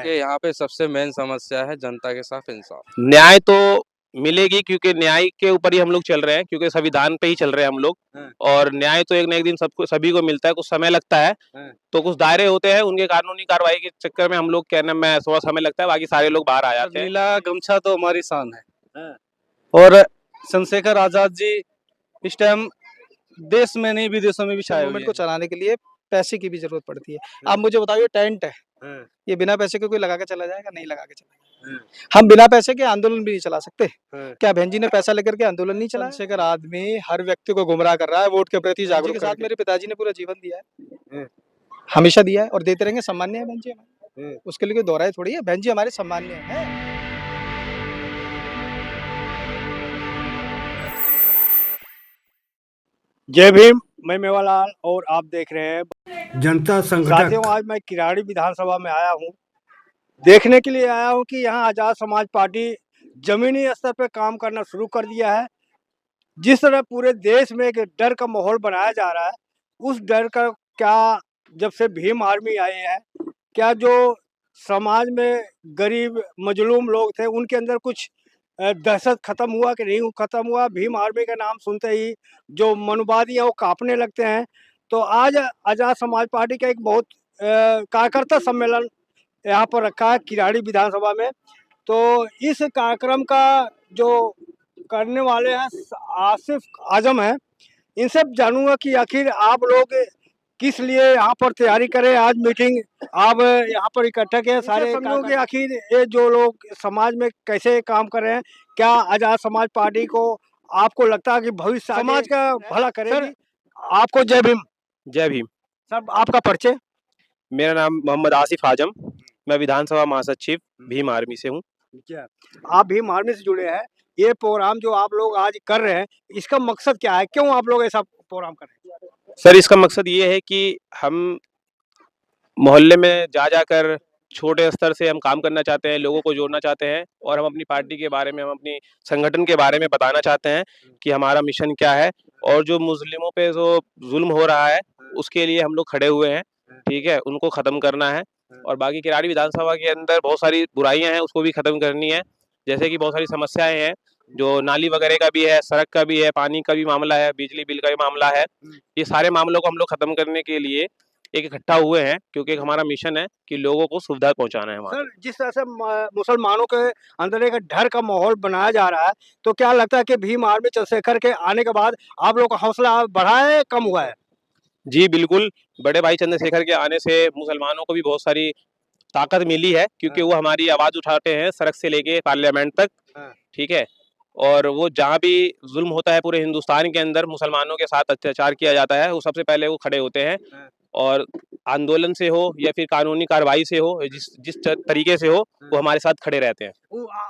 है? कि यहाँ पे सबसे मेन समस्या है जनता के साथ इंसाफ। न्याय तो मिलेगी क्योंकि न्याय के ऊपर ही हम लोग चल रहे हैं, क्योंकि संविधान पे ही चल रहे हैं हम लोग। और न्याय तो एक न एक दिन सबको सभी को मिलता है, कुछ समय लगता है। तो कुछ दायरे होते हैं, उनके कानूनी कार्रवाई के चक्कर में हम लोग कहने में थोड़ा समय लगता है, बाकी सारे लोग बाहर आ जाते हैं। नीला गमछा तो हमारी शान है। और चंद्रशेखर आजाद जी इस टाइम देश में नहीं विदेशों में भी छाए हुए मूवमेंट को हैं। चलाने के लिए पैसे की भी जरूरत पड़ती है। आप मुझे बताइए, टेंट है, ये बिना पैसे के कोई लगा के चला जाएगा? नहीं लगा के चला। हम बिना पैसे के आंदोलन भी नहीं चला सकते। क्या बहन जी ने पैसा लेकर के आंदोलन नहीं चला? चंद्रशेखर आदमी हर व्यक्ति को गुमराह कर रहा है, वोट के प्रति जागरूक के साथ मेरे पिताजी ने पूरा जीवन दिया है, हमेशा दिया है और देते रहेंगे। सम्मान्य है बहन जी हमारे, उसके लिए कोई दोहराए थोड़ी है। बहन जी हमारे सम्मान्य है। जय भीम, मैं मेवालाल और आप देख रहे हैं जनता संगठन। साथियों, आज मैं किराड़ी विधानसभा में आया हूं, देखने के लिए आया हूं कि यहां आजाद समाज पार्टी जमीनी स्तर पर काम करना शुरू कर दिया है। जिस तरह पूरे देश में एक डर का माहौल बनाया जा रहा है, उस डर का क्या जब से भीम आर्मी आए हैं, क्या जो समाज में गरीब मजलूम लोग थे उनके अंदर कुछ दहशत खत्म हुआ कि नहीं खत्म हुआ? भीम आर्मी का नाम सुनते ही जो मनुवादी है वो कांपने लगते हैं। तो आज आजाद समाज पार्टी का एक बहुत कार्यकर्ता सम्मेलन यहाँ पर रखा है किराड़ी विधानसभा में। तो इस कार्यक्रम का जो करने वाले हैं आसिफ आजम है, इनसे जानूंगा कि आखिर आप लोग किस लिए यहाँ पर तैयारी करें। आज मीटिंग आप यहाँ पर इकट्ठा किए सारे समझो कि आखिर ये जो लोग समाज में कैसे काम कर रहे हैं, क्या आजाद समाज पार्टी को आपको लगता है कि भविष्य समाज का भला करेगी? आपको जय भीम। जय भीम सर, आपका परिचय? मेरा नाम मोहम्मद आसिफ आजम, मैं विधानसभा महासचिव भीम आर्मी से हूँ। क्या आप भीम आर्मी से जुड़े हैं? ये प्रोग्राम जो आप लोग आज कर रहे हैं, इसका मकसद क्या है? क्यों आप लोग ऐसा प्रोग्राम कर रहे हैं? सर, इसका मकसद ये है कि हम मोहल्ले में जा जाकर छोटे स्तर से हम काम करना चाहते हैं, लोगों को जोड़ना चाहते हैं और हम अपनी पार्टी के बारे में, हम अपनी संगठन के बारे में बताना चाहते हैं कि हमारा मिशन क्या है और जो मुस्लिमों पे जो जुल्म हो रहा है उसके लिए हम लोग खड़े हुए हैं। ठीक है, उनको ख़त्म करना है और बाकी किराड़ी विधानसभा के अंदर बहुत सारी बुराइयां हैं, उसको भी ख़त्म करनी है। जैसे कि बहुत सारी समस्याएं हैं, जो नाली वगैरह का भी है, सड़क का भी है, पानी का भी मामला है, बिजली बिल का भी मामला है। ये सारे मामलों को हम लोग ख़त्म करने के लिए एक इकट्ठा हुए हैं, क्योंकि हमारा मिशन है कि लोगों को सुविधा पहुंचाना है हमारा। सर, जिस तरह से मुसलमानों के अंदर एक डर का माहौल बनाया जा रहा है, तो क्या लगता है कि भीम आर्मी चंद्रशेखर के आने के बाद आप लोग का हौसला बढ़ा है, कम हुआ है? जी बिल्कुल, बड़े भाई चंद्रशेखर के आने से मुसलमानों को भी बहुत सारी ताकत मिली है, क्योंकि वो हमारी आवाज़ उठाते हैं सड़क से लेके पार्लियामेंट तक। ठीक है, और वो जहाँ भी जुल्म होता है पूरे हिंदुस्तान के अंदर, मुसलमानों के साथ अत्याचार किया जाता है, वो सबसे पहले वो खड़े होते हैं। और आंदोलन से हो या फिर कानूनी कार्रवाई से हो, जिस तरीके से हो, वो हमारे साथ खड़े रहते हैं।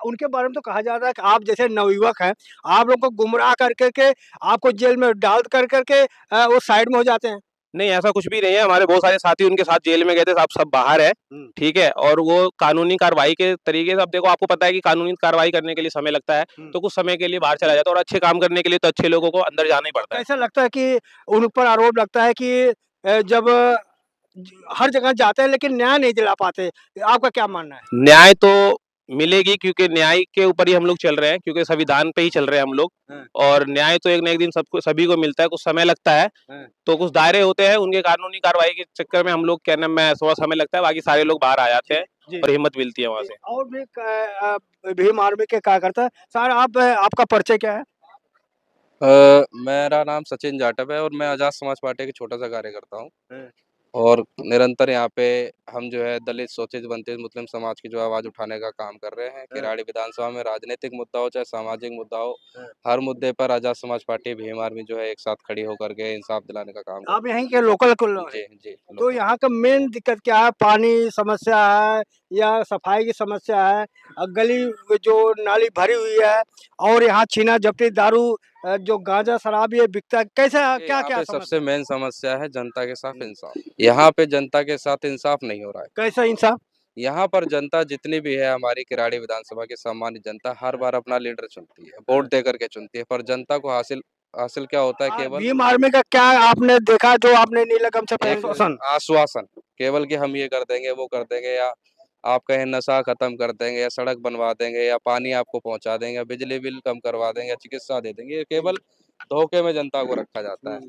उनके बारे में तो कहा जाता है कि आप जैसे नवयुवक हैं, आप लोग को गुमराह कर करके आपको जेल में डाल कर करके वो साइड में हो जाते हैं। नहीं, ऐसा कुछ भी नहीं है। हमारे बहुत सारे साथी उनके साथ जेल में गए थे, सब बाहर है। ठीक है, और वो कानूनी कार्रवाई के तरीके से, अब देखो आपको पता है कि कानूनी कार्रवाई करने के लिए समय लगता है, तो कुछ समय के लिए बाहर चला जाता है और अच्छे काम करने के लिए तो अच्छे लोगों को अंदर जाना ही पड़ता है। ऐसा लगता है कि उन पर आरोप लगता है कि जब हर जगह जाते हैं लेकिन न्याय नहीं दिला पाते। आपका क्या मानना है? न्याय तो मिलेगी क्योंकि न्याय के ऊपर ही हम लोग चल रहे हैं, क्योंकि संविधान पे ही चल रहे हैं हम लोग। और न्याय तो एक न एक दिन सबको सभी को मिलता है, कुछ समय लगता है। तो कुछ दायरे होते हैं, उनके कानूनी कार्रवाई के चक्कर में हम लोग कहने में थोड़ा समय लगता है, बाकी सारे लोग बाहर आ जाते हैं और हिम्मत मिलती है वहाँ से। और भी भीम आर्मी के कार्यकर्ता सर, आपका परिचय क्या है? मेरा नाम सचिन जाटव है और मैं आजाद समाज पार्टी का छोटा सा कार्यकर्ता हूँ और निरंतर यहाँ पे हम जो है दलित, शोषित, वंचित मुस्लिम समाज की जो आवाज़ उठाने का काम कर रहे हैं। किराड़ी विधानसभा में राजनीतिक मुद्दा हो चाहे सामाजिक मुद्दा हो, हर मुद्दे पर आजाद समाज पार्टी भीम आर्मी जो है एक साथ खड़ी होकर के इंसाफ दिलाने का काम कर आप यहीं के लोकल को लोग हैं? जी। तो यहाँ का मेन दिक्कत क्या है? पानी समस्या है या सफाई की समस्या है? गली जो नाली भरी हुई है और यहाँ छीना झपटी, दारू, जो गांजा शराब ये बिकता है, कैसा क्या यहाँ क्या पे समस्या? सबसे मेन समस्या है जनता के साथ इंसाफ। यहाँ पे जनता के साथ इंसाफ नहीं हो रहा है। कैसा इंसाफ? यहाँ पर जनता जितनी भी है, हमारी किराड़ी विधानसभा की सामान्य जनता हर बार अपना लीडर चुनती है, वोट दे करके चुनती है, पर जनता को हासिल क्या होता है? केवल भीम आर्मी का क्या आपने देखा जो आपने नीला गमछा पहना? आश्वासन, केवल कि हम ये कर देंगे, वो कर देंगे, या आप कहें नशा खत्म कर देंगे या सड़क बनवा देंगे या पानी आपको पहुंचा देंगे या बिजली बिल कम करवा देंगे या चिकित्सा दे देंगे, ये केवल धोखे में जनता को रखा जाता है।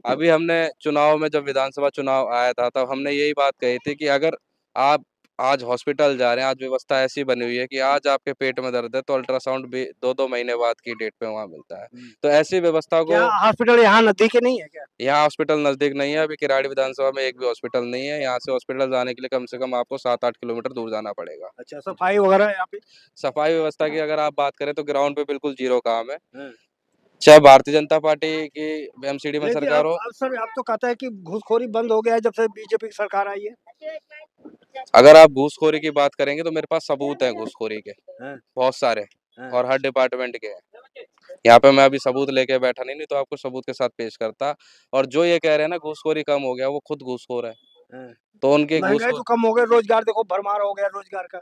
अभी हमने चुनाव में, जब विधानसभा चुनाव आया था, तब हमने यही बात कही थी कि अगर आप आज हॉस्पिटल जा रहे हैं, आज व्यवस्था ऐसी बनी हुई है कि आज आपके पेट में दर्द है तो अल्ट्रासाउंड भी 2-2 महीने बाद की डेट पे वहाँ मिलता है। तो ऐसी व्यवस्था क्या को, हॉस्पिटल यहाँ नजदीक नहीं है क्या? यहाँ हॉस्पिटल नज़दीक नहीं है, अभी किराड़ी विधानसभा में एक भी हॉस्पिटल नहीं है। यहाँ से हॉस्पिटल जाने के लिए कम से कम आपको 7-8 किलोमीटर दूर जाना पड़ेगा। अच्छा, सफाई वगैरह यहाँ पे? सफाई व्यवस्था की अगर आप बात करें तो ग्राउंड पे बिल्कुल जीरो काम है। चाहे भारतीय जनता पार्टी की एमसीडी में लेकिन सरकार हो। अब सर, आप तो कहता है कि घूसखोरी बंद हो गया है जब से बीजेपी की सरकार आई है। अगर आप घूसखोरी की बात करेंगे तो मेरे पास सबूत है घूसखोरी के, हाँ। बहुत सारे, हाँ। और हर डिपार्टमेंट के हैं। यहाँ पे मैं अभी सबूत लेके बैठा नहीं तो आपको सबूत के साथ पेश करता। और जो ये कह रहे हैं ना घूसखोरी कम हो गया, वो खुद घूसखोर है। हाँ। तो उनके महंगाई तो कम हो गया, रोजगार देखो भरमार हो गया रोजगार का।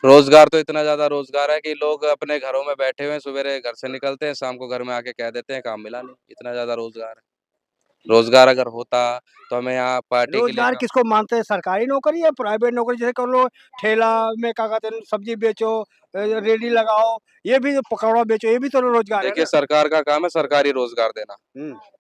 रोजगार तो इतना ज्यादा रोजगार है कि लोग अपने घरों में बैठे हुए हैं, सवेरे घर से निकलते हैं, शाम को घर में आके कह देते हैं काम मिला नहीं। इतना ज्यादा रोजगार है। रोजगार अगर होता तो हमें यहाँ पार्टी के लिए रोजगार किसको मानते हैं, सरकारी नौकरी या प्राइवेट नौकरी? जैसे कर लो ठेला में क्या कहते हैं, सब्जी बेचो, रेडी लगाओ, ये भी पकौड़ा बेचो, ये भी तो रोजगार है देखिए, ना। सरकार का काम है सरकारी रोजगार देना।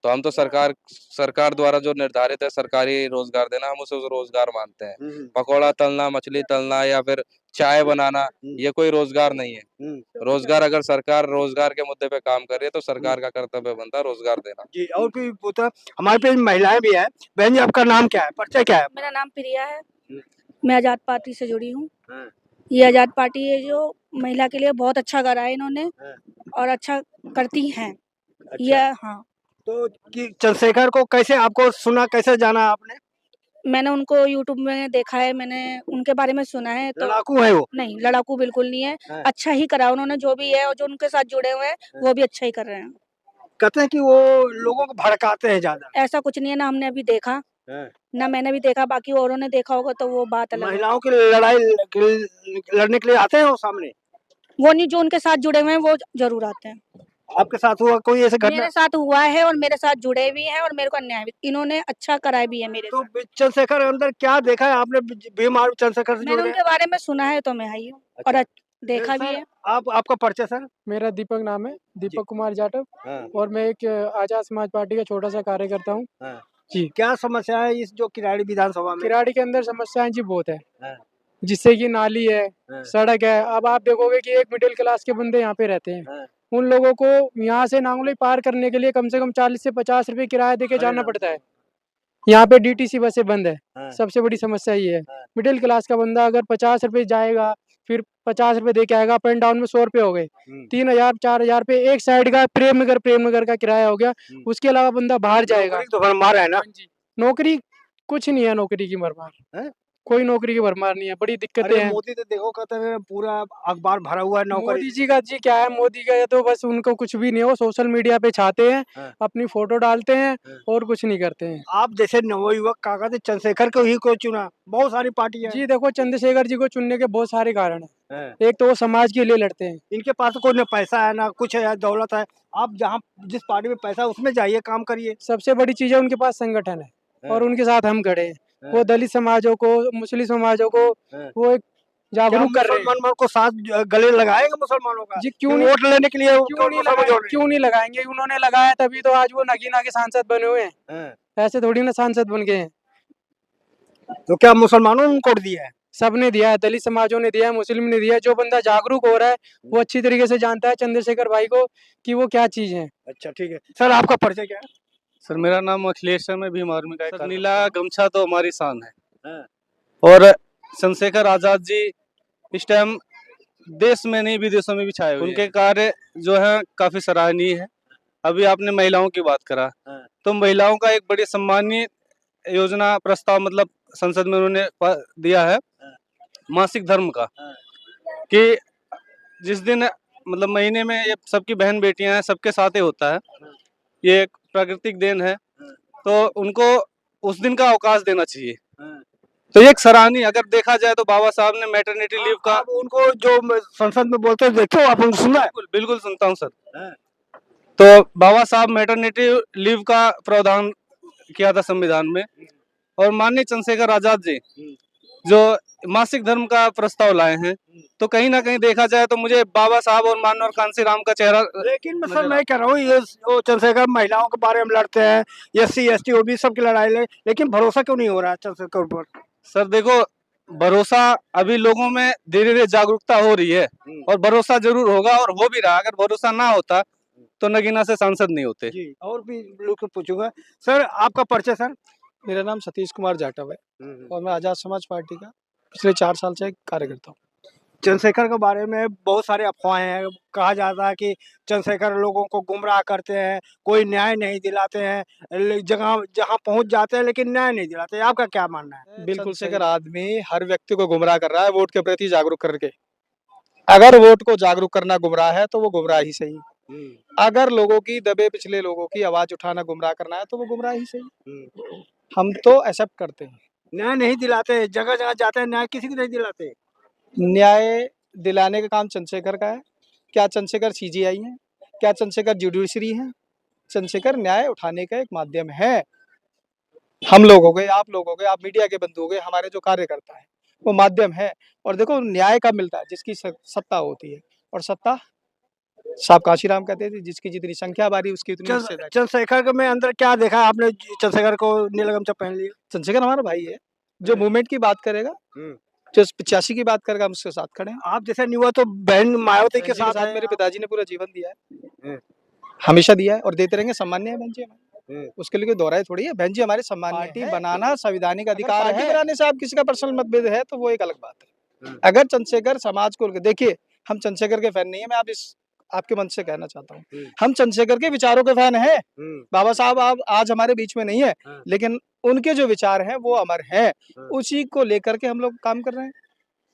तो हम तो सरकार द्वारा जो निर्धारित है सरकारी रोजगार देना, हम उसे रोजगार मानते हैं। पकौड़ा तलना, मछली तलना या फिर चाय बनाना, ये कोई रोजगार नहीं है। रोजगार, अगर सरकार रोजगार के मुद्दे पे काम कर रही है तो सरकार का कर्तव्य बनता है रोजगार देना। जी, और कोई होता, हमारे पे महिलाएं भी है। बहन जी, आपका नाम क्या है, परिचय क्या है? मेरा नाम प्रिया है। मैं आजाद पार्टी से जुड़ी हूँ। ये आजाद पार्टी है जो महिला के लिए बहुत अच्छा करा है इन्होंने, और अच्छा करती हैं। ये हाँ, तो कि चंद्रशेखर को कैसे आपको सुना, कैसे जाना आपने? मैंने उनको यूट्यूब में देखा है, मैंने उनके बारे में सुना है। तो लड़ाकू है वो? नहीं, लड़ाकू बिल्कुल नहीं है। अच्छा ही करा उन्होंने, जो भी है और जो उनके साथ जुड़े हुए हैं वो भी अच्छा ही कर रहे हैं। कहते हैं कि वो लोगों को भड़काते हैं ज्यादा। ऐसा कुछ नहीं है, ना हमने अभी देखा ना मैंने भी देखा, बाकी औरों ने देखा होगा तो वो बात अलग है। महिलाओं की लड़ाई लड़ने के लिए आते हैं वो सामने? वो नहीं, जो उनके साथ जुड़े हुए हैं वो जरूर आते हैं। आपके साथ हुआ कोई ऐसे घटना? मेरे साथ हुआ है और मेरे साथ जुड़े भी हैं और मेरे को अन्याय भी, इन्होंने अच्छा कराया भी है मेरे तो साथ। चंद्रशेखर अंदर क्या देखा है आपने? बीमार चंद्रशेखर से मैंने जुड़े? उनके बारे में सुना है तो मैं आई हूँ और देखा भी है। आपका परिचय सर? मेरा दीपक नाम है, जी। दीपक कुमार जाटव। और मैं एक आजाद समाज पार्टी का छोटा सा कार्यकर्ता हूँ। जी। क्या समस्या है इस जो किराड़ी विधानसभा में? किराड़ी के अंदर समस्याएं जी बहुत है, जिससे कि नाली है, सड़क है। अब आप देखोगे कि एक मिडिल क्लास के बंदे यहाँ पे रहते हैं, उन लोगों को यहाँ से नांगलोई पार करने के लिए कम से कम 40 से 50 रुपए किराया देके जाना पड़ता है। यहाँ पे डीटीसी बसें बंद है। सबसे बड़ी समस्या ये है। मिडिल क्लास का बंदा अगर 50 रुपए जाएगा, फिर 50 रुपए दे के आएगा, अप एंड डाउन में 100 रुपए हो गए, 3000-4000 रुपए एक साइड का प्रेमनगर का किराया हो गया। उसके अलावा बंदा बाहर जाएगा तो भरमार है ना? नौकरी कुछ नहीं है, नौकरी की भरमार, कोई नौकरी की भरमार नहीं है। बड़ी दिक्कतें हैं। मोदी तो देखो कहते हैं पूरा अखबार भरा हुआ है नौकरी। मोदी जी का जी क्या है, मोदी का तो बस उनको कुछ भी नहीं है, वो सोशल मीडिया पे छाते हैं, अपनी फोटो डालते हैं और कुछ नहीं करते हैं। आप जैसे नवयुवक का कहते चंद्रशेखर को ही को चुना, बहुत सारी पार्टियां जी देखो, चंद्रशेखर जी को चुनने के बहुत सारे कारण हैं। एक तो वो समाज के लिए लड़ते हैं। इनके पास तो कोई ना पैसा है ना कुछ है, दौलत है। आप जहाँ जिस पार्टी में पैसा है उसमें जाइए, काम करिए। सबसे बड़ी चीज है उनके पास संगठन है और उनके साथ हम खड़े हैं। वो दलित समाजों को, मुस्लिम समाजों को वो एक जागरूक कर रहे हैं। मुसलमान को साथ गले लगाएंगे मुसलमानों का? जी क्यों नहीं, वोट लेने के लिए क्यों नहीं लगाएंगे? उन्होंने लगाया तभी तो आज वो नगीना के सांसद बने हुए हैं। ऐसे थोड़ी ना सांसद बन गए हैं। तो क्या मुसलमानों ने वोट दिया है? सबने दिया है, दलित समाजों ने दिया है, मुस्लिम ने दिया है। जो बंदा जागरूक हो रहा है वो अच्छी तरीके से जानता है चंद्रशेखर भाई को कि वो क्या चीज है। अच्छा, ठीक है सर, आपका परिचय क्या है? सर, मेरा नाम अखिलेश है, मैं भीम आर्मी का। सर, नीला गमछा तो हमारी शान है। और चंद्रशेखर आजाद जी इस टाइम देश में नहीं विदेशों में भी छाए हुए। उनके कार्य जो है काफी सराहनीय है। अभी आपने महिलाओं की बात करा, तो महिलाओं का एक बड़ी सम्मानीय योजना प्रस्ताव मतलब संसद में उन्होंने दिया है, मासिक धर्म का, कि जिस दिन मतलब महीने में ये सबकी बहन बेटियां हैं, सबके साथ ही होता है, ये एक प्राकृतिक देन है, तो उनको उस दिन का अवकाश देना चाहिए। तो ये एक सराहनीय, अगर देखा जाए तो बाबा साहब ने मैटरनिटी लीव का, उनको जो संसद में बोलते हैं देखो, आप उनको सुना है? बिल्कुल सुनता हूँ सर। तो बाबा साहब मैटरनिटी लीव का प्रावधान किया था संविधान में, और माननीय चंद्रशेखर आजाद जी जो मासिक धर्म का प्रस्ताव लाए हैं, तो कहीं ना कहीं देखा जाए तो मुझे बाबा साहब और मानवर कांसी राम का चेहरा लेकिन सर नजर मैं कह रहा हूँ ये वो चंद्रशेखर महिलाओं के बारे में लड़ते हैं, SC ST OBC सबकी लड़ाई ले, लेकिन भरोसा क्यों नहीं हो रहा है चंद्रशेखर पर? सर देखो, भरोसा अभी लोगों में धीरे धीरे जागरूकता हो रही है और भरोसा जरूर होगा और हो भी रहा। अगर भरोसा ना होता तो नगीना से सांसद नहीं होते। जी, और भी लोग को पूछूंगा। सर आपका परिचय सर? मेरा नाम सतीश कुमार जाटव है और मैं आज़ाद समाज पार्टी का पिछले 4 साल से कार्यकर्ता हूँ। चंद्रशेखर के बारे में बहुत सारे अफवाहें हैं, कहा जाता है कि चंद्रशेखर लोगों को गुमराह करते हैं, कोई न्याय नहीं दिलाते हैं, जगह जहाँ पहुँच जाते हैं लेकिन न्याय नहीं दिलाते। आपका क्या मानना है? बिल्कुल चंद्रशेखर आदमी हर व्यक्ति को गुमराह कर रहा है वोट के प्रति जागरूक करके। अगर वोट को जागरूक करना गुमराह है तो वो गुमराह ही सही। अगर लोगों की दबे पिछले लोगों की आवाज उठाना गुमराह करना है तो वो गुमराह ही सही। हम तो एक्सेप्ट करते हैं। न्याय नहीं दिलाते, जगह जगह जाते हैं, न्याय किसी को नहीं दिलाते। न्याय दिलाने का काम चंद्रशेखर का है। क्या चंद्रशेखर CGI है? क्या चंद्रशेखर जुडिशरी है? चंद्रशेखर न्याय उठाने का एक माध्यम है। हम लोग हो गए, आप लोग हो गए, आप मीडिया के बंधु हो गए, हमारे जो कार्यकर्ता है वो माध्यम है। और देखो न्याय कब मिलता है? जिसकी सत्ता होती है, और सत्ता साहब काशीराम कहते थे जिसकी जितनी संख्या बारी उसकी उतनी हिस्सेदारी। चंद्रशेखर के में अंदर क्या देखा आपने? चंद्रशेखर को नीला गमछा पहन लिया। चंद्रशेखर हमारा भाई है, जो मूवमेंट की बात करेगा, जो 85 की बात करेगा, हम उसके साथ खड़े हैं। आप जैसे नहीं हुआ तो बहन मायावती के साथ मेरे पिताजी ने पूरा जीवन दिया है, हमेशा दिया है और देते रहेंगे। सम्मान्य है बहन जी हमारे, उसके लिए कोई दोहराए थोड़ी है। बहन जी हमारे सम्मान्य है। पार्टी बनाना संवैधानिक अधिकार है। बनाने से आप किसी का पर्सनल मतभेद है तो वो एक अलग बात है। अगर चंद्रशेखर समाज को देखिए, हम चंद्रशेखर के फैन नहीं है। मैं आप इस आपके मंच से कहना चाहता हूँ, हम चंद्रशेखर के विचारों के फैन हैं। बाबा साहब आप आज हमारे बीच में नहीं है, लेकिन उनके जो विचार हैं वो अमर हैं। उसी को लेकर के हम लोग काम कर रहे हैं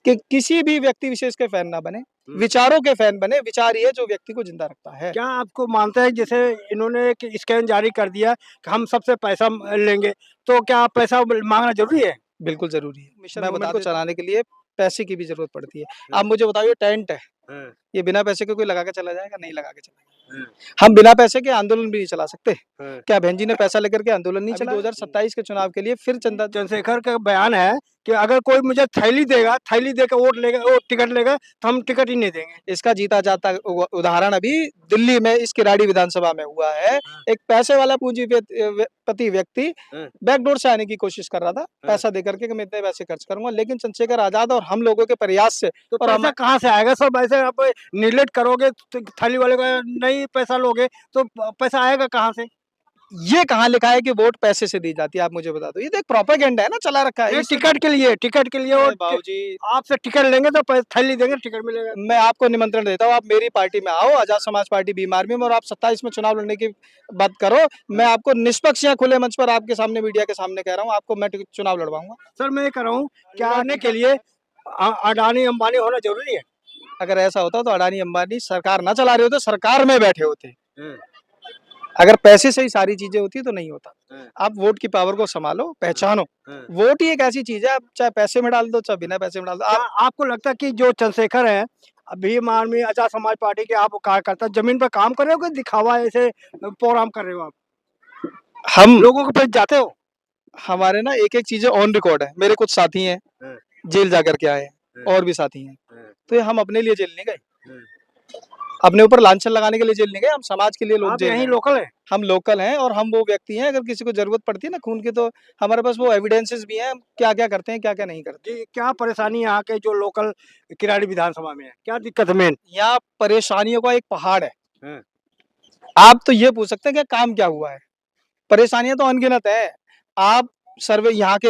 कि किसी भी व्यक्ति विशेष के फैन ना बने, विचारों के फैन बने। विचार ही है जो व्यक्ति को जिंदा रखता है। क्या आपको मानते हैं जैसे इन्होंने एक स्कैन जारी कर दिया कि हम सबसे पैसा लेंगे, तो क्या पैसा मांगना जरूरी है? बिल्कुल जरूरी है। मिशन मूवमेंट को चलाने के लिए पैसे की भी जरूरत पड़ती है। आप मुझे बताइए, टेंट है, ये बिना पैसे के कोई लगा के चला जाएगा? नहीं लगा के चलाएगा। हम बिना पैसे के आंदोलन भी नहीं चला सकते। क्या बहन जी ने पैसा लेकर के आंदोलन नहीं चला? 2027 के चुनाव के लिए फिर चंद्रशेखर का बयान है कि अगर कोई मुझे थैली देगा, थैली देकर वोट लेगा, वो टिकट लेगा, तो हम टिकट ही नहीं देंगे। इसका जीता जाता उदाहरण अभी दिल्ली में इस किराड़ी विधानसभा में हुआ है। एक पैसे वाला पूंजीपति व्यक्ति बैकडोर से आने की कोशिश कर रहा था, पैसा देकर के मैं इतने पैसे खर्च करूंगा, लेकिन चंद्रशेखर आजाद और हम लोगों के प्रयास से तो और पैसा कहाँ से आएगा? सब ऐसे आप निगलेक्ट करोगे तो थैली वाले का नहीं पैसा लोगे तो पैसा आएगा कहाँ से? ये कहाँ लिखा है कि वोट पैसे से दी जाती है? आप मुझे बता दो। ये तो एक प्रोपेगेंडा है ना, चला रखा है। टिकट के लिए और बाबूजी आपसे टिकट लेंगे तो थैली देंगे, टिकट मिलेगा। मैं आपको निमंत्रण देता हूँ, आप मेरी पार्टी में आओ, Azad Samaj party beam army में, और आप 27 में चुनाव लड़ने की बात करो। मैं आपको निष्पक्ष या खुले मंच पर आपके सामने, मीडिया के सामने कह रहा हूँ, आपको मैं चुनाव लड़वाऊंगा। सर मैं ये कह रहा हूँ, क्या आने के लिए अडानी अंबानी होना जरूरी है? अगर ऐसा होता तो अडानी अंबानी सरकार ना चला रहे होते, सरकार में बैठे होते। अगर पैसे से ही सारी चीजें होती तो नहीं होता। आप वोट की पावर को संभालो, पहचानो। वोट ही एक ऐसी चीज है, आप चाहे पैसे में डाल दो चाहे बिना पैसे में डाल दो। आपको लगता है कि जो चंद्रशेखर है, भीम आर्मी आजाद समाज पार्टी के आप कार्यकर्ता जमीन पर काम कर रहे हो कि दिखावा ऐसे प्रोग्राम कर रहे हो? आप हम लोगों के पास जाते हो? हमारे ना एक एक चीजें ऑन रिकॉर्ड है। मेरे कुछ साथी हैं जेल जाकर के आए हैं, और भी साथी हैं, तो ये हम अपने लिए जेल नहीं गए, अपने ऊपर लांछन लगाने के लिए जेल नहीं गए, हम समाज के लिए लोग जेल यहीं लोकल है। हम लोकल हैं और हम वो व्यक्ति हैं, अगर किसी को जरूरत पड़ती है ना खून की, तो हमारे पास वो एविडेंसेस भी हैं, क्या क्या करते हैं क्या क्या नहीं करते। जी, क्या परेशानी यहाँ के जो लोकल किराड़ी विधानसभा में है, क्या दिक्कत है मेन? यहाँ परेशानियों का एक पहाड़ है। आप तो ये पूछ सकते हैं कि काम क्या हुआ है, परेशानियां तो अनगिनत है। आप सर्वे यहाँ के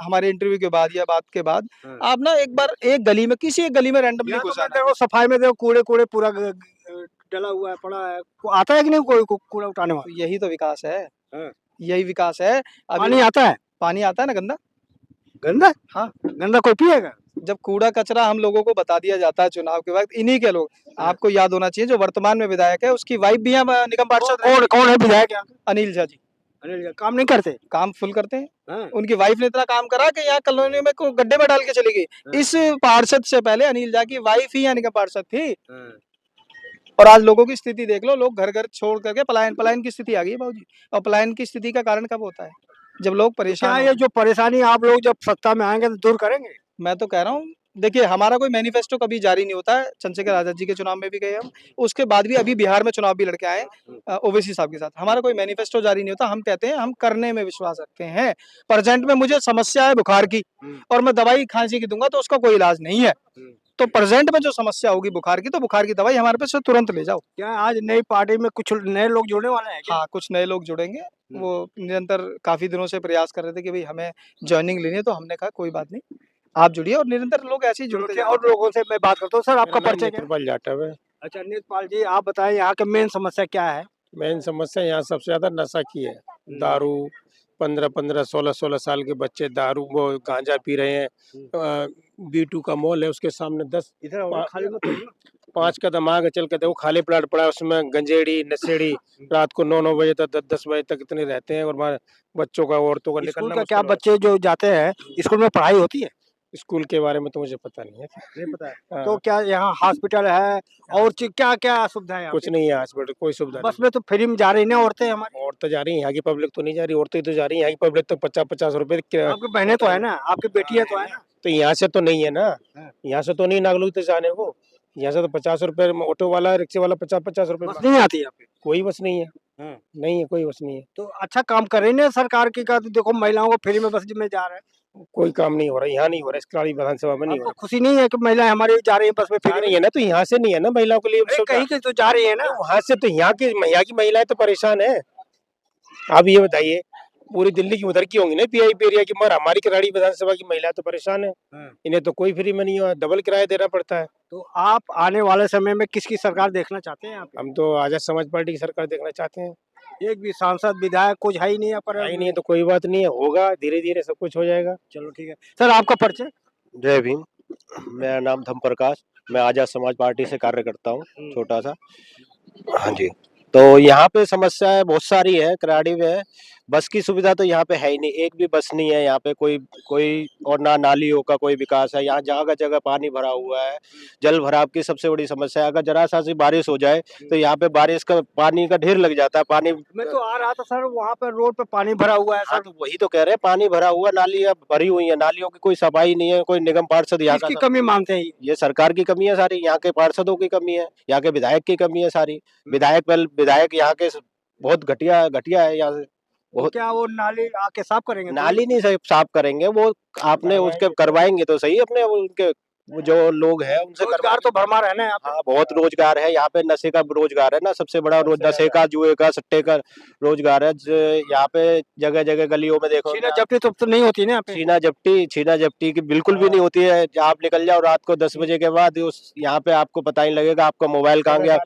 हमारे इंटरव्यू के बाद या बात के बाद आप ना एक बार एक गली में, किसी एक गली में रैंडमली घुसा, देखो सफाई में देखो कूड़े पूरा डला हुआ है, पड़ा है, आता है कि नहीं कोई कूड़ा उठाने वाला? यही तो विकास है, यही विकास है। पानी आता है? पानी आता है ना गंदा। गंदा? हाँ, गंदा कोई पिएगा? जब कूड़ा कचरा हम लोगों को बता दिया जाता है चुनाव के वक्त, इन्हीं के लोग, आपको याद होना चाहिए, जो वर्तमान में विधायक है उसकी वाइफ भी यहाँ निगम पार्षद। कौन है विधायक यहाँ? अनिल झा जी। अनिल झा काम नहीं करते? काम फुल करते हैं। उनकी वाइफ ने इतना काम करा कि यहाँ कॉलोनी में को गड्ढे में डाल के चली गई। इस पार्षद से पहले अनिल झा की वाइफ ही यहाँ निगम पार्षद थी। और आज लोगों की स्थिति देख लो, लोग घर घर छोड़ करके पलायन की स्थिति आ गई है बाबूजी। और पलायन की स्थिति का कारण कब होता है? जब लोग क्या परेशान ये जो परेशानी आप लोग जब सत्ता में आएंगे तो दूर करेंगे? मैं तो कह रहा हूँ, देखिए हमारा कोई मैनिफेस्टो कभी जारी नहीं होता है। चंद्रशेखर आजाद जी के चुनाव में भी गए हम, उसके बाद भी अभी बिहार में चुनाव भी लड़के आए ओवैसी साहब के साथ। हमारा कोई मैनिफेस्टो जारी नहीं होता। हम कहते हैं हम करने में विश्वास रखते हैं। प्रेजेंट में मुझे समस्या है बुखार की और मैं दवाई खांसी की दूंगा तो उसका कोई इलाज नहीं है। तो प्रेजेंट में जो समस्या होगी बुखार की, तो बुखार की दवाई हमारे पास से तुरंत ले जाओ। क्या आज नई पार्टी में कुछ नए लोग जुड़ने वाले हैं क्या? हाँ, कुछ नए लोग जुड़ेंगे। वो निरंतर काफी दिनों से प्रयास कर रहे थे कि भाई हमें ज्वाइनिंग लेनी है, तो हमने कहा कोई बात नहीं, आप जुड़िए। और निरंतर लोग ऐसे ही जुड़ते क्या और लोगों से मैं बात करता हूँ। सर आपका परिचय क्या है? नेत्रपाल जाटव है। अच्छा नेत्रपाल जी, आप बताएं यहाँ के मेन समस्या क्या है? मेन समस्या यहाँ सबसे ज्यादा नशा की है। दारू 15-15, 16-16 साल के बच्चे दारू वो गांजा पी रहे हैं। B2 का मॉल है, उसके सामने 10 इधर खाली मत करिए। 5 कदम आगे चल के देखो खाली प्लाट पड़ा है, उसमें गंजेड़ी नशेड़ी रात को 9-9 बजे तक 10-10 बजे तक इतने रहते हैं। और हमारे बच्चों का औरतों का स्कूल निकलना का क्या मुश्किल हो- बच्चे जो जाते हैं स्कूल में पढ़ाई होती है? स्कूल के बारे में तो मुझे पता नहीं है। नहीं पता है। हाँ, तो क्या यहाँ हॉस्पिटल है और क्या क्या सुविधा है यहाँ कुछ पे? नहीं है हॉस्पिटल, कोई सुविधा बस में तो फ्री में जा रही ना औरतें हमारी। नहीं। औरतें जा रही हैं, यहाँ की पब्लिक तो नहीं जा रही, औरतें तो जा रही हैं। यहाँ की पब्लिक तो 50-50 रुपए आपकी बहनें तो है ना, आपकी बेटियां तो है ना। तो यहाँ से तो नहीं है ना, हाँ। यहाँ से तो नहीं नागलू तो जाने को। यहाँ से तो 50 रुपए ऑटो वाला रिक्शे वाला 50-50 रुपए बस नहीं आती यहाँ पे। कोई बस नहीं है। हाँ। नहीं है, कोई बस नहीं है। तो अच्छा काम कर रही है सरकार की का, तो देखो महिलाओं को फ्री में बस में जा रहे हैं। कोई काम नहीं हो रहा, यहाँ नहीं हो रहा, इस कराड़ी विधानसभा में नहीं हो आपको रहा। खुशी नहीं है कि महिलाएं हमारी जा रही है बस में जा फ्री रही में? है ना, तो यहाँ से नहीं है ना महिलाओं के लिए अरे सुविधा। कहीं कहीं तो जा रही है ना। वहां से तो यहाँ की महिलाएं तो परेशान है। आप ये बताइए, पूरी दिल्ली की उधर की होंगी ना PIP एरिया की, मगर हमारी कराड़ी विधानसभा की महिलाएं तो परेशान है। हाँ। इन्हें तो कोई फ्री में नहीं हुआ, डबल किराया देना पड़ता है। तो आप आने वाले समय में किसकी सरकार देखना चाहते हैं यहाँ पे? हम तो आजाद समाज पार्टी की सरकार देखना चाहते हैं। एक भी सांसद विधायक कुछ है ही नहीं यहाँ पर। है ही नहीं है तो कोई बात नहीं है, होगा धीरे धीरे सब कुछ हो जाएगा। चलो ठीक है। सर आपका परिचय? जय भीम। मेरा नाम धम प्रकाश, मैं आजाद समाज पार्टी से कार्य करता हूँ, छोटा सा। हाँ जी। तो यहाँ पे समस्याएं बहुत सारी है कराड़ी में। बस की सुविधा तो यहाँ पे है ही नहीं, एक भी बस नहीं है यहाँ पे, कोई कोई और ना नालियों का कोई विकास है। यहाँ जगह जगह पानी भरा हुआ है, जल भराव की सबसे बड़ी समस्या है। अगर जरा सा सी बारिश हो जाए तो यहाँ पे बारिश का पानी का ढेर लग जाता है। पानी मैं तो आ रहा था सर, वहाँ पर रोड पे पानी भरा हुआ है हाँ, सर। तो वही तो कह रहे हैं, पानी भरा हुआ, नालियाँ भरी हुई है, नालियों की कोई सफाई नहीं है, कोई निगम पार्षद यहाँ किसकी का कमी मानते हैं? ये सरकार की कमी है सारी, यहाँ के पार्षदों की कमी है, यहाँ के विधायक की कमी है सारी। विधायक यहाँ के बहुत घटिया घटिया है यहाँ से। तो बहुत क्या वो नाली आके साफ करेंगे? नाली नहीं साफ करेंगे वो, आपने उसके करवाएंगे तो सही अपने उनके वो जो लोग हैं उनसे रोजगार तो भरमार है ना यहाँ पे। हाँ, बहुत रोजगार है यहाँ पे। नशे का रोजगार है ना सबसे बड़ा, नशे का, जुए का, सट्टे का रोजगार है। यहाँ पे जगह जगह गलियों में देखो, छीना झपटी तो नहीं होती ना यहाँ पे। छीना झपटी की बिल्कुल भी नहीं होती है। आप निकल जाओ रात को 10 बजे के बाद, उस यहाँ पे आपको पता ही लगेगा आपका मोबाइल कहाँ गया।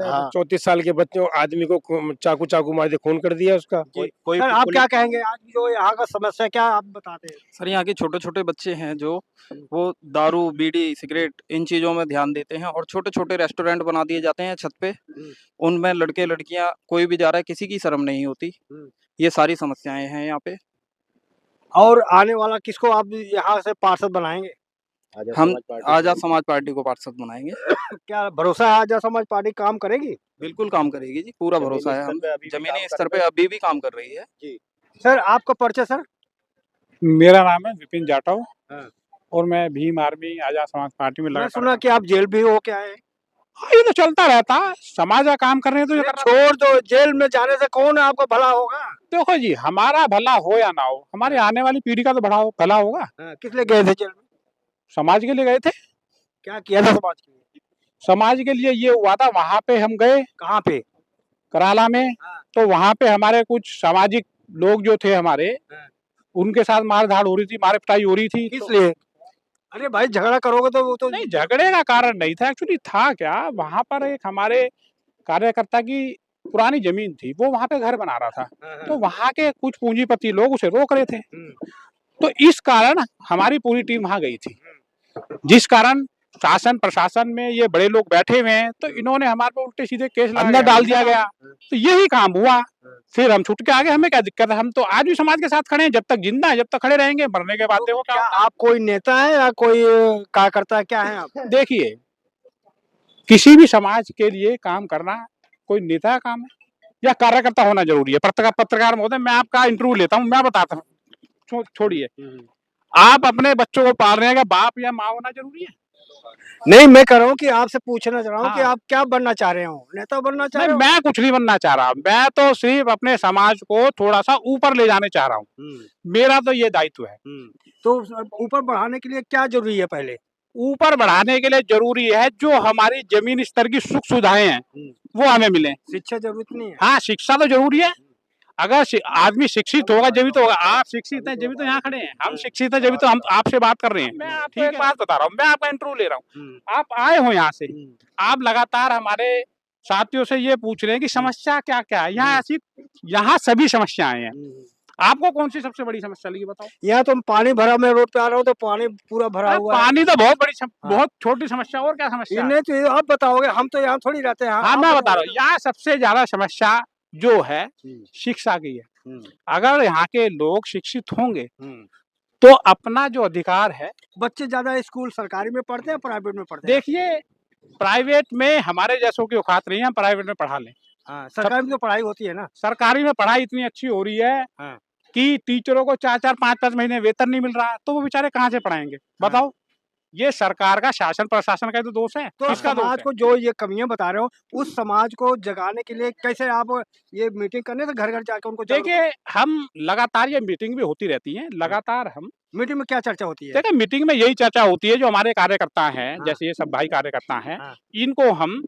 हाँ। 34 साल के बच्चों आदमी को चाकू मार के खून कर दिया उसका। कोई सर आप क्या कहेंगे आज जो यहाँ का समस्या क्या आप बताते हैं? सर यहाँ के छोटे छोटे बच्चे हैं जो वो दारू बीड़ी सिगरेट इन चीज़ों में ध्यान देते हैं और छोटे छोटे रेस्टोरेंट बना दिए जाते हैं छत पे, उनमें लड़के लड़कियां कोई भी जा रहा है, किसी की शर्म नहीं होती। ये सारी समस्याएं हैं यहाँ पे। और आने वाला किसको आप यहाँ से पार्षद बनाएंगे? हम आजाद समाज पार्टी को पार्षद बनाएंगे। क्या भरोसा है आजाद समाज पार्टी काम करेगी? बिल्कुल काम करेगी जी, पूरा भरोसा है। हम जमीनी स्तर पे अभी भी काम कर रही है। सर आपका परिचय? सर मेरा नाम है विपिन जाटव हाँ। और मैं भीम आर्मी आजाद समाज पार्टी में मैं लगा। सुना कि आप जेल भी हो के आए हैं। हाँ, ये तो चलता रहता है, समाज का काम करने तो ये करना। छोड़ दो, जेल में जाने से कौन आपका भला होगा? देखो जी, हमारा भला हो या ना हो, हमारे आने वाली पीढ़ी का तो भला होगा। किस लिए गए थे जेल में? समाज के लिए गए थे। क्या किया था समाज के लिए? समाज के लिए ये हुआ था, वहां पे हम गए। कहाँ पे? कराला में। तो वहां पे हमारे कुछ सामाजिक लोग जो थे हमारे, उनके साथ मार धाड़ हो रही थी, मार पिटाई हो रही थी। किस लिए? अरे भाई झगड़ा करोगे तो वो तो नहीं, झगड़े का कारण नहीं था। एक्चुअली था क्या, वहां पर एक हमारे कार्यकर्ता की पुरानी जमीन थी, वो वहां पे घर बना रहा था। तो वहां के कुछ पूंजीपति लोग उसे रोक रहे थे। तो इस कारण हमारी पूरी टीम वहां गई थी, जिस कारण शासन प्रशासन में ये बड़े लोग बैठे हुए हैं, तो इन्होंने हमारे पे उल्टे सीधे केस अंदर डाल दिया गया। तो यही काम हुआ, फिर हम छूट के आ गए। हमें क्या दिक्कत है, हम तो आज भी समाज के साथ खड़े हैं। जब तक जिंदा है, जब तक खड़े रहेंगे, मरने के बाद देखो क्या। आप कोई नेता है या कोई कार्यकर्ता, क्या है आप? देखिए, किसी भी समाज के लिए काम करना कोई नेता का काम है या कार्यकर्ता होना जरूरी है? पत्रकार महोदय, मैं आपका इंटरव्यू लेता हूँ, मैं बताता हूँ, छोड़िए। आप अपने बच्चों को पाल रहे हैं, क्या बाप या माँ होना जरूरी है? नहीं, मैं कह रहा हूँ कि आपसे पूछना चाह रहा हूँ कि हाँ। आप क्या बनना चाह रहे हो? नेता बनना चाह नहीं, रहे हो? मैं कुछ नहीं बनना चाह रहा, मैं तो सिर्फ अपने समाज को थोड़ा सा ऊपर ले जाने चाह रहा हूँ। मेरा तो ये दायित्व है। तो ऊपर बढ़ाने के लिए क्या जरूरी है पहले? ऊपर बढ़ाने के लिए जरूरी है जो हमारी जमीन स्तर की सुख सुविधाएं हैं वो हमें मिले। शिक्षा जरूरत नहीं है? हाँ, शिक्षा तो जरूरी है। अगर आदमी शिक्षित होगा जब तो होगा। आप शिक्षित हैं जब तो यहाँ खड़े हैं, हम शिक्षित हैं जब तो हम आपसे बात कर रहे हैं। मैं आपको एक बात बता रहा हूँ, मैं आपका इंटरव्यू ले रहा हूँ, आप आए हो यहाँ से, आप लगातार हमारे साथियों से ये पूछ रहे हैं कि समस्या क्या क्या है। यहाँ सभी समस्याएं हैं। आपको कौन सी सबसे बड़ी समस्या लगी बताओ? यहाँ तो पानी भरा, मैं रोड पे आ रहा हूँ तो पानी पूरा भरा हुआ है। पानी तो बहुत बड़ी बहुत छोटी समस्या, और क्या समस्या है? इन्हें तो आप बताओगे, हम तो यहाँ थोड़ी रहते हैं। हाँ, मैं बता रहा हूँ, यहाँ सबसे ज्यादा समस्या जो है शिक्षा की है। अगर यहाँ के लोग शिक्षित होंगे तो अपना जो अधिकार है। बच्चे ज्यादा स्कूल सरकारी में पढ़ते हैं, प्राइवेट में पढ़ते हैं? देखिए, प्राइवेट में हमारे जैसों की औकात नहीं है, हम प्राइवेट में पढ़ा लें। हाँ, सरकारी में तो पढ़ाई होती है ना। सरकारी में पढ़ाई इतनी अच्छी हो रही है कि टीचरों को 4-4, 5-5 महीने वेतन नहीं मिल रहा, तो वो बेचारे कहाँ से पढ़ाएंगे बताओ? ये सरकार का, शासन प्रशासन का तो दोष है। तो समाज को जो ये कमियां बता रहे हो, उस समाज को जगाने के लिए कैसे आप ये मीटिंग करने से घर घर जाकर उनको? देखिए, हम लगातार ये मीटिंग भी होती रहती है, लगातार हम मीटिंग में क्या चर्चा होती है? देखिए, मीटिंग में यही चर्चा होती है, जो हमारे कार्यकर्ता हैं, जैसे ये सब भाई कार्यकर्ता हैं, इनको हम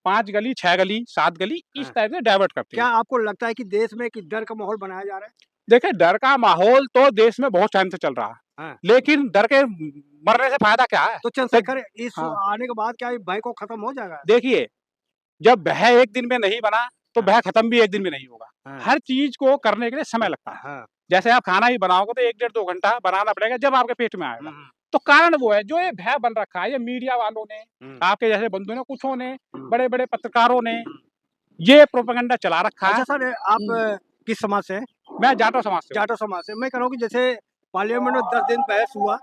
5 गली, 6 गली, 7 गली इस टाइप से डाइवर्ट करते हैं। क्या आपको लगता है कि देश में एक डर का माहौल बनाया जा रहा है? देखिए, डर का माहौल तो देश में बहुत टाइम से चल रहा है, लेकिन डर के मरने से फायदा क्या है? तो चंद्रशेखर इस आने के बाद क्या भय को खत्म हो जाएगा? देखिए, जब भय एक दिन में नहीं बना तो भय खत्म भी एक दिन में नहीं होगा। हर चीज को करने के लिए समय लगता है। जैसे आप खाना ही बनाओगे तो 1-1.5 2 घंटा बनाना पड़ेगा, जब आपके पेट में आएगा। तो कारण वो है, जो ये भय बन रखा है, ये मीडिया वालों ने, आपके जैसे बंधुओं ने, कुछों ने, बड़े बड़े पत्रकारों ने ये प्रोपेगेंडा चला रखा है। अच्छा सर, आप किस समाज से हैं? मैं जाटो समाज से। जाटो समाज से। मैं कह रहा हूँ कि जैसे पार्लियामेंट में 10 दिन बहस हुआ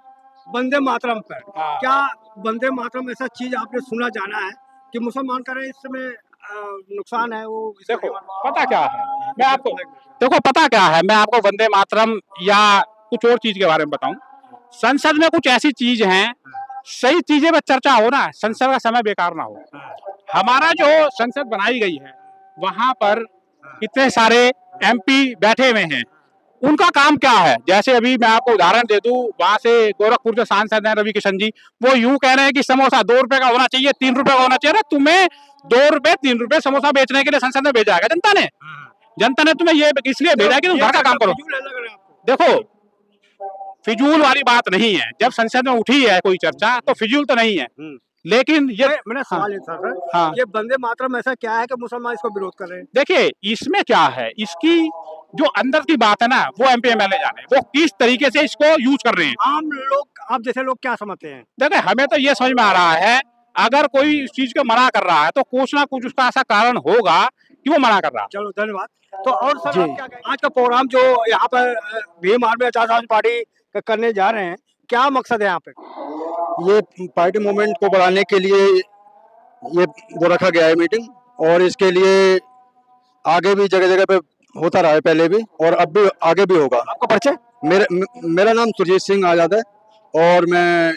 वंदे मातरम पर, क्या वंदे मातरम ऐसा चीज आपने सुना जाना है कि मुसलमान कह रहे हैं इस समय नुकसान है? वो देखो, पता क्या है, मैं आपको पता क्या है, मैं आपको वंदे मातरम या कुछ और चीज के बारे में बताऊं। संसद में कुछ ऐसी चीज हैं, सही चीजें पर चर्चा हो ना, संसद का समय बेकार ना हो। हमारा जो संसद बनाई गई है, वहां पर इतने सारे एमपी बैठे हुए हैं, उनका काम क्या है? जैसे अभी मैं आपको उदाहरण दे दूं, वहां से गोरखपुर के सांसद हैं रवि किशन जी, वो यूं कह रहे हैं कि समोसा 2 रुपए का होना चाहिए, 3 रुपए का होना चाहिए। तुम्हें 2 रुपए 3 रुपए समोसा बेचने के लिए संसद में भेजा है जनता ने। जनता ने तुम्हें ये इसलिए भेजा है कि तुम घर का काम करो। देखो, फिजूल वाली बात नहीं है। जब संसद में उठी है कोई चर्चा तो फिजूल तो नहीं है, लेकिन ये मेरा सवाल है सर, ये वंदे मातरम ऐसा क्या है कि मुसलमान इसको विरोध कर रहे हैं? देखिए, इसमें क्या है, इसकी जो अंदर की बात है ना, वो एमपी एमएलए जाने, वो किस तरीके से इसको यूज कर रहे हैं। आम लोग, आप जैसे लोग क्या समझते हैं? देखिए, हमें तो ये समझ में आ रहा है, अगर कोई इस चीज को मना कर रहा है तो कुछ ना कुछ उसका ऐसा कारण होगा कि वो मना कर रहा है। चलो, धन्यवाद। तो और सर, आप क्या कहेंगे? आज का प्रोग्राम जो यहाँ पर भीम आर्मी आजाद समाज पार्टी करने जा रहे हैं, क्या मकसद है यहाँ पे? ये पार्टी मूवमेंट को बढ़ाने के लिए ये वो रखा गया है मीटिंग, और इसके लिए आगे भी जगह जगह पे होता रहा है, पहले भी और अब भी आगे भी होगा। आपका परिचय? मेरा नाम सुरजीत सिंह आजाद है और मैं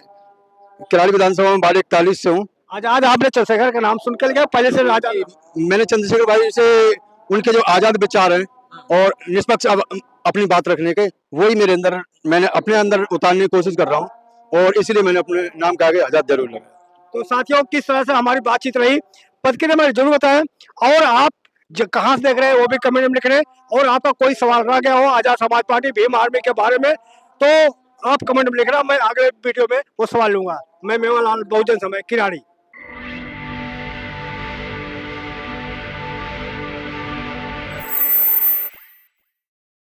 किराड़ी विधानसभा में वार्ड 41 से हूँ। आजाद, आपने चंद्रशेखर का नाम सुन के लिया पहले से? आजाद मैंने चंद्रशेखर भाई से उनके जो आजाद विचार हैं और निष्पक्ष अपनी बात रखने के, वही मैंने अपने अंदर उतारने की कोशिश कर रहा हूँ, और इसीलिए मैंने अपने नाम के आगे आजाद जरूर लगाया। तो साथियों, किस तरह से हमारी बातचीत रही प्रतिक्रिया में जरूर बताएं, और आप कहाँ से देख रहे हैं वो भी कमेंट में लिख रहे हैं, और आपका कोई सवाल रह गया हो आजाद समाज पार्टी भीम आर्मी के बारे में तो आप कमेंट में लिख रहा, मैं अगले वीडियो में वो सवाल लूंगा। मैं मेवालाल, बहुजन समय, किराड़ी।